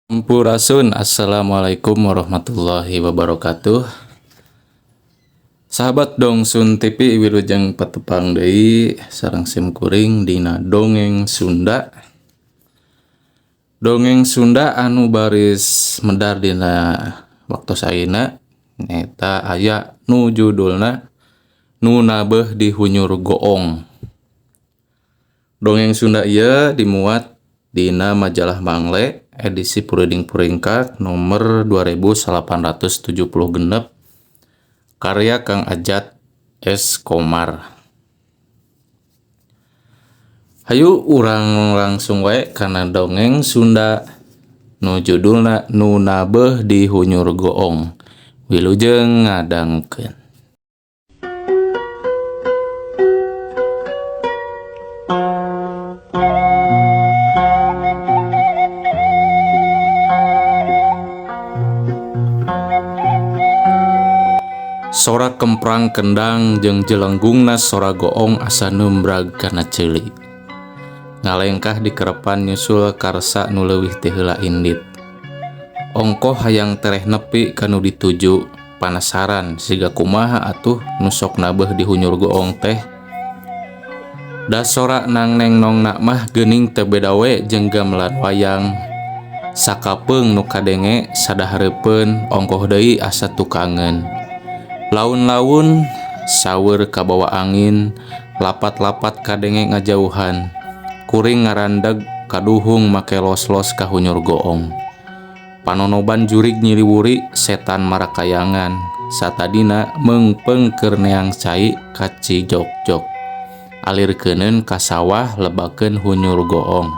Sampurasun, assalamualaikum warahmatullahi wabarakatuh. Sahabat Dongsun TV wilujeng patepang deui sareng sim kuring dina dongeng Sunda. Dongeng Sunda anu baris medar dina waktu saina neta aya nu judulna Nu Nabeh di Hunyur Goong. Dongeng Sunda ieu dimuat dina majalah Mangle edisi Pureuding-Puringkak nomor 2876 karya Kang Ajat S. Komar. Hayu urang langsung wae kana dongeng Sunda nu judulna Nu Nabeh di Hunyur Goong. Wilujeng ngadangkeun. Sora kemprang kendang jeung jelenggungna sora goong asa numbrag kana ceuli. Ngalengkah di kerepan nyusul karsa nu leuwih ti heula indit. Ongkoh hayang tereh nepi kanu dituju, panasaran siga kumaha atuh nu sok nabeh di hunyur goong teh. Da sora nang neng nongna mah geuning teu beda we jeung gamelan wayang. Sakapeung nu kadenge sadahareupeun ongkoh deui asa tukangen. Laun-laun sawer kabawa angin, lapat-lapat kadenge ngajauhan. Kuring ngarandeg kaduhung make los-los ka hunyur goong. Panonoban jurig nyiliwuri setan marakayangan. Satadina meungpeung keur neang cai ka Cijok-jok. Alirkeuneun ka sawah lebakeun hunyur goong.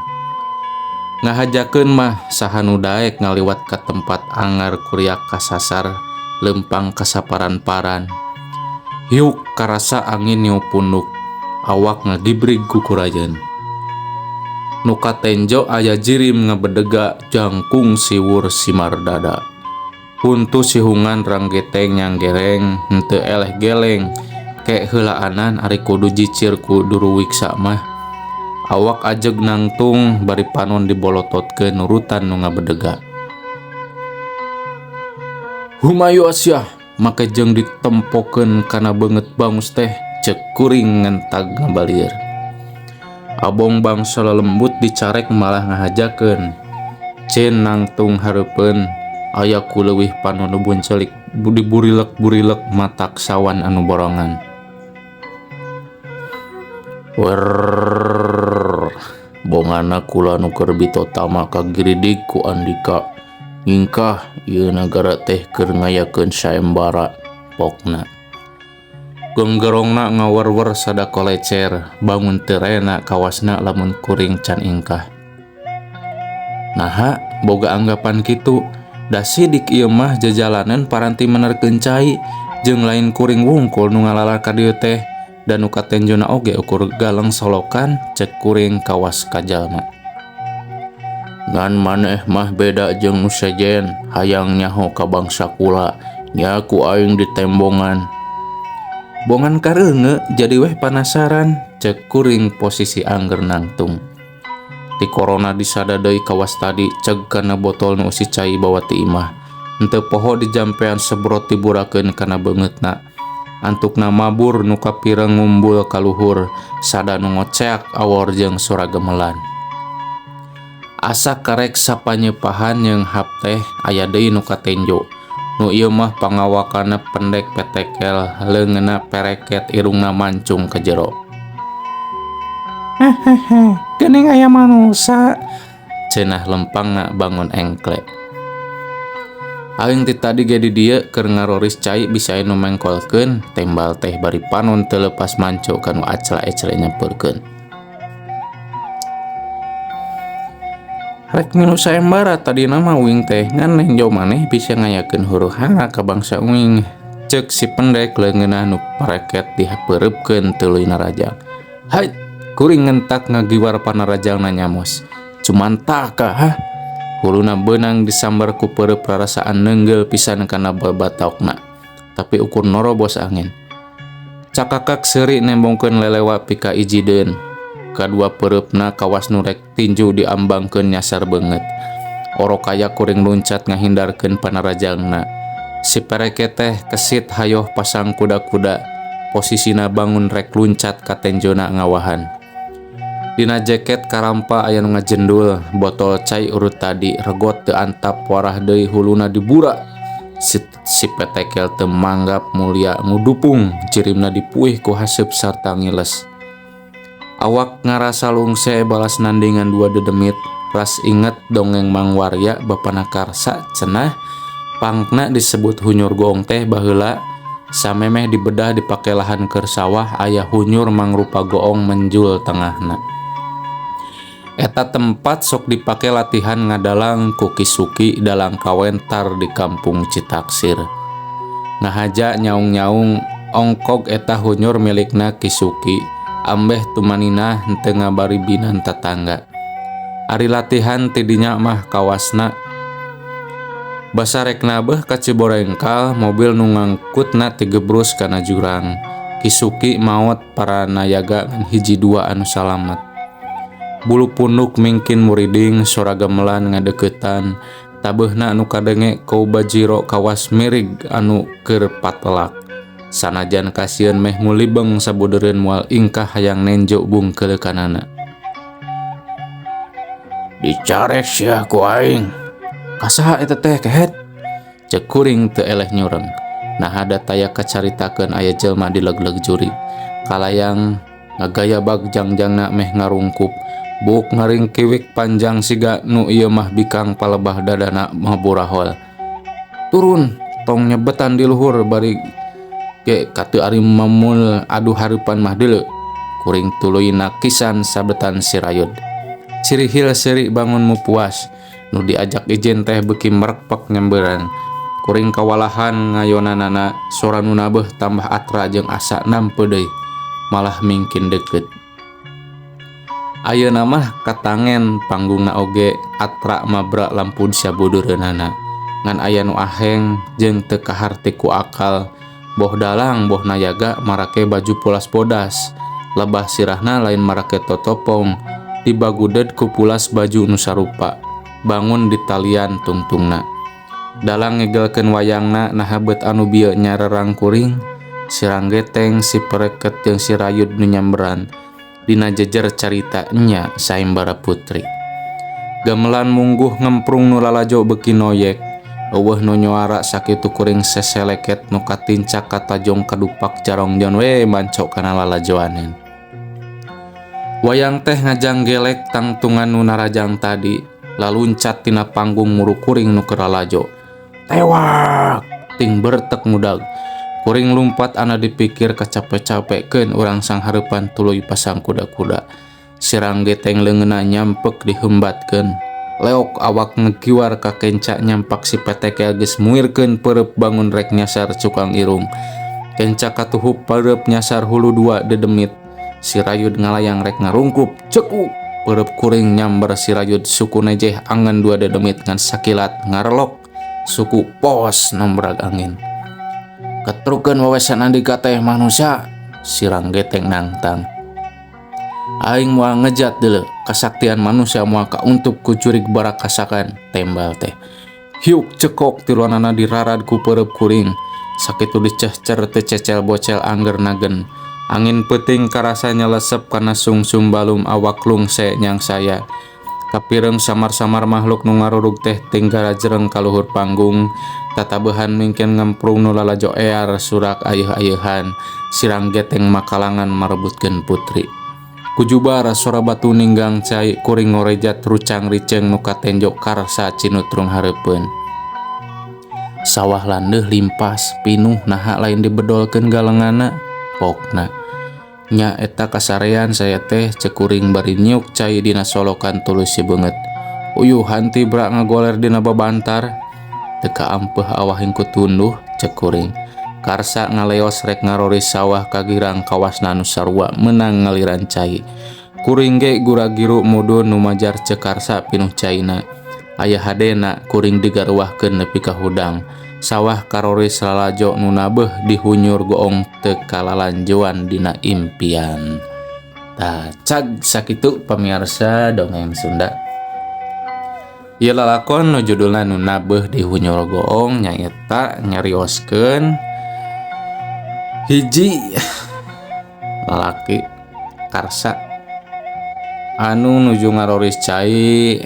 Ngahajakeun mah saha nu daek ngaliwat ka tempat angar kuriak kasasar lempang kasaparan-paran. Hiuk karasa angin niup punduk, awak ngagibrig kukurajeun. Nu katenjo aya jirim ngabedega jangkung siwur simardada. Huntu sihungan ranggeteng nyanggereng henteu eleh geleng, kek heulaanan ari kudu jicir ku duru wiksa mah. Awak ajeg nangtung bari panon dibolototkeun nurutan nu ngabedega. Humayu asyah make jeung ditempokeun kana beungeut bangus teh ceuk kuring ngentag ngabalieur. Abong bangsa lelembut dicarek malah ngahajakeun. Cen nangtung hareupeun aya ku leuwih panon nu buncelik diburilek-burilek matak sawan anu borongan. Wer bongana kula nu keur bitotama kagiridig ku Andika. Ngingkah ieu nagara teh keur ngayakeun saembara pokna. Genggerongna ngawerwer sada kolecer, bangun teu rena kawasna lamun kuring can ingkah. Naha boga anggapan kitu, da sidik ieu mah jajalaneun paranti menerkeun cai jeung lain kuring wungkul nu ngalalar ka dieu teh dan nu katenjona oge ukur galeng solokan cek kuring kawas ka jalma. Ngan maneh mah beda jeung nu sejen, hayang nyaho ka bangsa kula, nya ku aing ditembongan. Bongan kareunge jadi weh panasaran, cek kuring posisi angger nangtung. Ti corona disada deui kawas tadi ceg kana botol nu usi cai bawa ti imah. Henteu poho dijampean sebrot tiburakeun kana beungeutna. Antukna mabur nu kapireng ngumbul ka luhur, sada nu ngoceak awor jeung sora gemelan. Asa karek sapanyepahan yang hap teh aya deui nu katenjo. Nu ieu mah pangawakana pendek petekel, leungeunna pereket, irungna mancung ka jero. Hehehe, geuning aya manusa, cenah lempangna bangun engkle. Aing ti tadi ge di dieu keur ngaroris cai bisa anu mengkolkeun, tembal teh bari panon teu leupas manco kanu acla-ecele nyampeurkeun. Rek minu saembara tadi nama uing teh ngan nenjo maneh bisa ngayakeun huru-hara ka bangsa uing, ceuk si pendek leungeunna nu pareket dihapeureupkeun tuluy narajang. Hai, kuring ngentak ngagiwar panarajangna nyamos. Cuman taka ha. Huluna beunang disambar ku peureup rarasaan neunggel pisan kana babatokna. Tapi ukur norobos angin. Cakakak seuri nembongkeun lelewa pika ijideun. Kadua pereupna kawas nu rek tinju diambangkeun nyasar beungeut. Oro kaya kuring luncat ngahindarkeun panarajangna. Si pereke teh kesit hayoh pasang kuda-kuda. Posisina bangun rek luncat ka tenjona ngawahan. Dina jaket karampa aya nu ngajendul, botol cai urut tadi regot teu antap warah deui huluna dibura. Si petekel teu manggap mulia ngudupung, cirimna dipuih ku haseup sarta ngiles. Awak ngarasa lungse balas nandingan dua dedemit. Ras inget dongeng Mang Warya bapana Karsa cenah pangna disebut hunyur goong teh baheula samemeh dibedah dipake lahan keur sawah aya hunyur mangrupa goong menjul tengahna. Eta tempat sok dipake latihan ngadalang ku Kisuki dalang kawentar di kampung Citaksir. Ngahaja nyaung-nyaung ongkog eta hunyur milikna Kisuki ambeh tumanina henteu ngabaribinan tatangga. Ari latihan tidinya mah kawasna basa rek nabeh ka Ciborengkal mobil nu ngangkutna tigebrus kana jurang. Kisuki maot para nayaga ngan hiji dua anu salamet. Bulu punduk mingkin muriding sora gamelan ngadeuketan tabeuhna anu kadenge ku bajiro kawas mirig anu keur patelak. Sanajan kasieun meh mulibeng sabudeureun moal ingkah hayang nenjo bungkeulekanana. Dicarek sia ku aing. Kasaha eta teh kehet? Ceuk kuring teu eleh nyureng. Nah ada taya kacaritakeun aya jelma di leg-leg juri. Kalayang ngagaya bagjangjangna meh ngarungkup. Buk ngaring kiwik panjang siga nu ieu mah bikang palebah dadana maburahol. Turun, tong nyebetan di luhur bari ge kateu ari mamul adu hareupan mah deuleu. Kuring tuluy nakisan sabetan si Rayud. Cirihil seri bangun mu puas, nu diajak ijen teh beuki merekpek nyamberan. Kuring kawalahan ngayonanana sora nu nabeuh tambah atra jeung asa nampeu deui, malah mingkin deukeut. Ayeuna mah katangen panggungna oge atra mabra lampu sabudeureunana. Ngan aya nu aheng jeung teu kaharti ku akal, boh dalang boh nayaga marake baju pulas bodas, lebah sirahna lain marake totopong. Dibaguded ku pulas baju nu sarupa, bangun di talian tungtungna. Dalang ngegelkeun wayangna nahabeut anu bieu nyarerang kuring, sirang geteng si pereket jeung si Rayud nu nyamberan. Dina jejer carita nya Saimbara Putri. Gamelan mungguh ngemprung nu lalajo beuki noyek, eueuh nu nyoara sakitu kuring seseleket nu katincak katajong kadupak jarongjon we mancok kana lalajoaneun. Wayang teh ngajang gelek tangtungan nu narajang tadi, laluncat tina panggung muru kuring nu keur lalajo. Tewak! Ting bertek mudag. Kuring lumpat ana dipikir kacape-capekeun urang sang hareupan tuluy pasang kuda-kuda. Sirang geteng leungeunna nyampek dihembatkeun. Leok awak ngekiwar ka kenca nyampak si petekel geus muirkeun peureup bangun rek nyasar cukang irung. Kenca katuhup peureup nyasar hulu dua dedemit. Si Rayud ngalayang rek ngarungkup, ceku. Peureup kuring nyamber si Rayud suku nejeh angan dua dedemit ngan sakilat ngarelok. Suku pos nombrag angin. Ketrukeun wawesan andika teh manusia, sirang geteng nangtang. Aing moal ngejat deuleu, kasaktian manusia moal kauntup ku jurig barak kasakan, tembal teh. Hiuk cekok tiluanana dirarad ku peureup kuring. Sakitu dicecer teu cecel bocel angger nagen. Angin peuting karasa nyelesep kana sungsum balum awak lungse nyang saya. Kapireng samar-samar makhluk nu ngarurug teh tinggara jereng ka luhur panggung. Tatabeuhan mingkin ngemprung nu lalajo ear surak ayeuh-ayeuhan. Sirang geteng makalangan marebutkeun putri. Kujubar sora batu ninggang cai kuring ngorejat rucang riceng nu katenjo karsa cinutrung hareupeun. Sawah landeuh limpas pinuh naha lain dibedolkeun galengana. Pokna nya eta kasarean saya teh ceuk kuring bari nyiuk cai dina solokan tulus si beungeut. Uyuh hanti bra ngagoler dina babantar. Teu kaampeuh awah hingku tunduh ceuk kuring. Karsa ngaleos rek ngaroris sawah kagirang kawasna nu sarua meunang ngaliran cai. Kuring ge gura-giru mudun nu majar ceuk Karsa pinuh caina. Aya hadena kuring digaruahkeun nepi ka hudang. Sawah karoris lalajo nu nabeuh dihunyur goong teu kalalanjoan dina impian. Tah cag sakitu pamirsa dongeng Sunda. Ieu lalakon nu judulna nu nabeuh di Hunyur Goong nyaeta nyarioskeun hiji lalaki karsa anu nuju ngaroris cai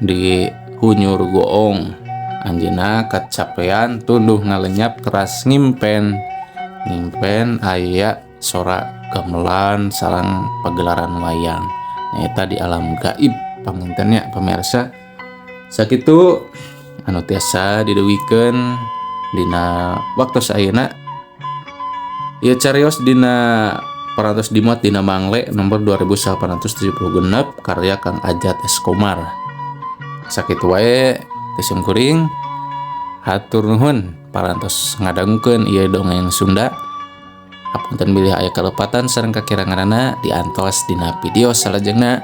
di Hunyur Goong. Anjeunna kacapean tunduh ngalenyap keras ngimpen aya sora gamelan sareng pagelaran wayang nyaeta di alam gaib pangintennya pemirsa. Sakitu anu tiasa dideuwikeun dina waktu sayeuna ieu carios dina parantos dimuat dina Mangle nomor 2876 karya Kang Ajat S. Komar. Sakitu wae tisung kuring hatur nuhun parantos ngadangukeun ieu dongeng Sunda. Hapunten bilih aya kalepatan sareng kakiranganana diantos dina video salajengna.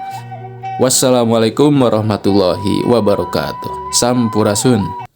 Wassalamualaikum warahmatullahi wabarakatuh. Sampurasun.